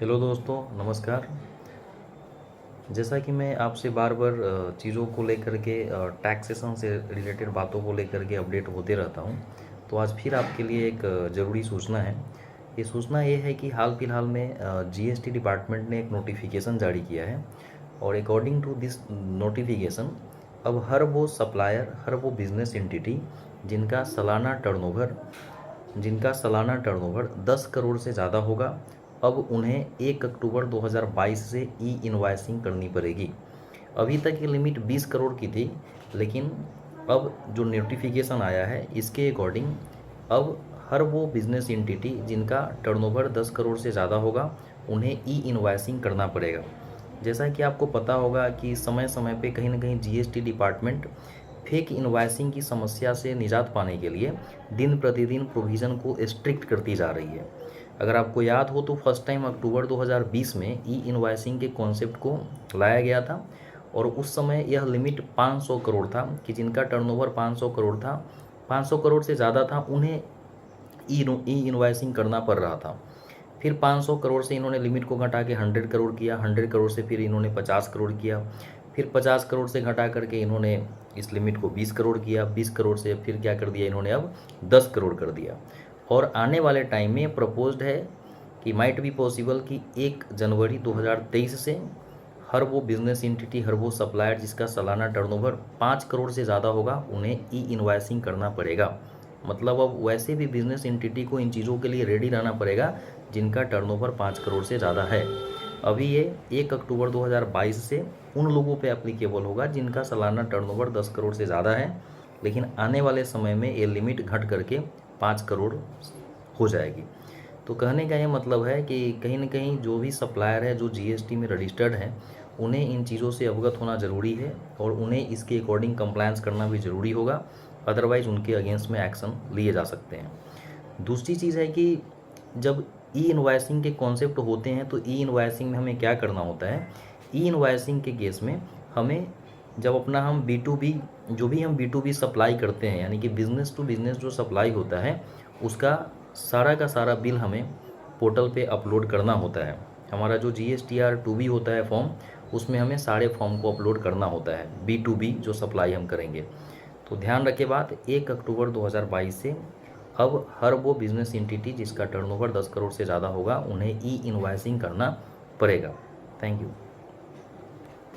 Hello दोस्तों, नमस्कार। जैसा कि मैं आपसे बार बार चीज़ों को लेकर के टैक्सेशन से रिलेटेड बातों को लेकर के अपडेट होते रहता हूं, तो आज फिर आपके लिए एक ज़रूरी सूचना है। ये सूचना ये है कि हाल फिलहाल में जीएसटी डिपार्टमेंट ने एक नोटिफिकेशन जारी किया है और अकॉर्डिंग टू दिस नोटिफिकेशन अब हर वो बिजनेस एंटिटी जिनका सालाना टर्नओवर 10 करोड़ से ज़्यादा होगा, अब उन्हें 1 अक्टूबर 2022 से ई इनवॉइसिंग करनी पड़ेगी। अभी तक ये लिमिट 20 करोड़ की थी, लेकिन अब जो नोटिफिकेशन आया है इसके अकॉर्डिंग अब हर वो बिजनेस एंटिटी जिनका टर्नओवर 10 करोड़ से ज़्यादा होगा उन्हें ई इनवॉइसिंग करना पड़ेगा। जैसा कि आपको पता होगा कि समय समय पे कहीं ना कहीं जीएसटी डिपार्टमेंट फेक इनवॉइसिंग की समस्या से निजात पाने के लिए दिन प्रतिदिन प्रोविज़न को स्ट्रिक्ट करती जा रही है। अगर आपको याद हो तो फर्स्ट टाइम अक्टूबर 2020 में ई इनवॉइसिंग के कॉन्सेप्ट को लाया गया था और उस समय यह लिमिट 500 करोड़ था कि जिनका टर्नओवर 500 करोड़ था, 500 करोड़ से ज़्यादा था, उन्हें ई इनवॉइसिंग करना पड़ रहा था। फिर 500 करोड़ से इन्होंने लिमिट को घटा के 100 करोड़ किया, 100 करोड़ से फिर इन्होंने 50 करोड़ किया, फिर 50 करोड़ से घटा करके इन्होंने इस लिमिट को 20 करोड़ किया, 20 करोड़ से फिर क्या कर दिया इन्होंने, अब 10 करोड़ कर दिया। और आने वाले टाइम में प्रपोज्ड है कि माइट बी पॉसिबल कि 1 जनवरी 2023 से हर वो बिजनेस एंटिटी, हर वो सप्लायर जिसका सालाना टर्नओवर 5 करोड़ से ज़्यादा होगा उन्हें ई इनवॉइसिंग करना पड़ेगा। मतलब अब वैसे भी बिजनेस एंटिटी को इन चीज़ों के लिए रेडी रहना पड़ेगा जिनका टर्नओवर 5 करोड़ से ज़्यादा है। अभी ये 1 अक्टूबर 2022 से उन लोगों पे एप्लीकेबल होगा जिनका सालाना टर्नओवर 10 करोड़ से ज़्यादा है, लेकिन आने वाले समय में ये लिमिट घट करके 5 करोड़ हो जाएगी। तो कहने का ये मतलब है कि कहीं ना कहीं जो भी सप्लायर है जो जीएसटी में रजिस्टर्ड है उन्हें इन चीज़ों से अवगत होना ज़रूरी है और उन्हें इसके अकॉर्डिंग कंप्लायंस करना भी ज़रूरी होगा, अदरवाइज़ उनके अगेंस्ट में एक्शन लिए जा सकते हैं। दूसरी चीज़ है कि जब ई इनवॉइसिंग के कॉन्सेप्ट होते हैं तो ई इनवॉइसिंग में हमें क्या करना होता है। ई इनवॉइसिंग के केस में हमें जब अपना हम बी टू बी जो भी हम बी टू बी सप्लाई करते हैं, यानी कि बिज़नेस टू बिज़नेस जो सप्लाई होता है उसका सारा का सारा बिल हमें पोर्टल पे अपलोड करना होता है। हमारा जो GSTR-2B होता है फॉर्म, उसमें हमें सारे फॉर्म को अपलोड करना होता है बी टू बी जो सप्लाई हम करेंगे। तो ध्यान रखे बात, 1 अक्टूबर 2022 से अब हर वो बिजनेस एंटिटी जिसका टर्नओवर 10 करोड़ से ज़्यादा होगा उन्हें ई इनवॉइसिंग करना पड़ेगा। Thank you.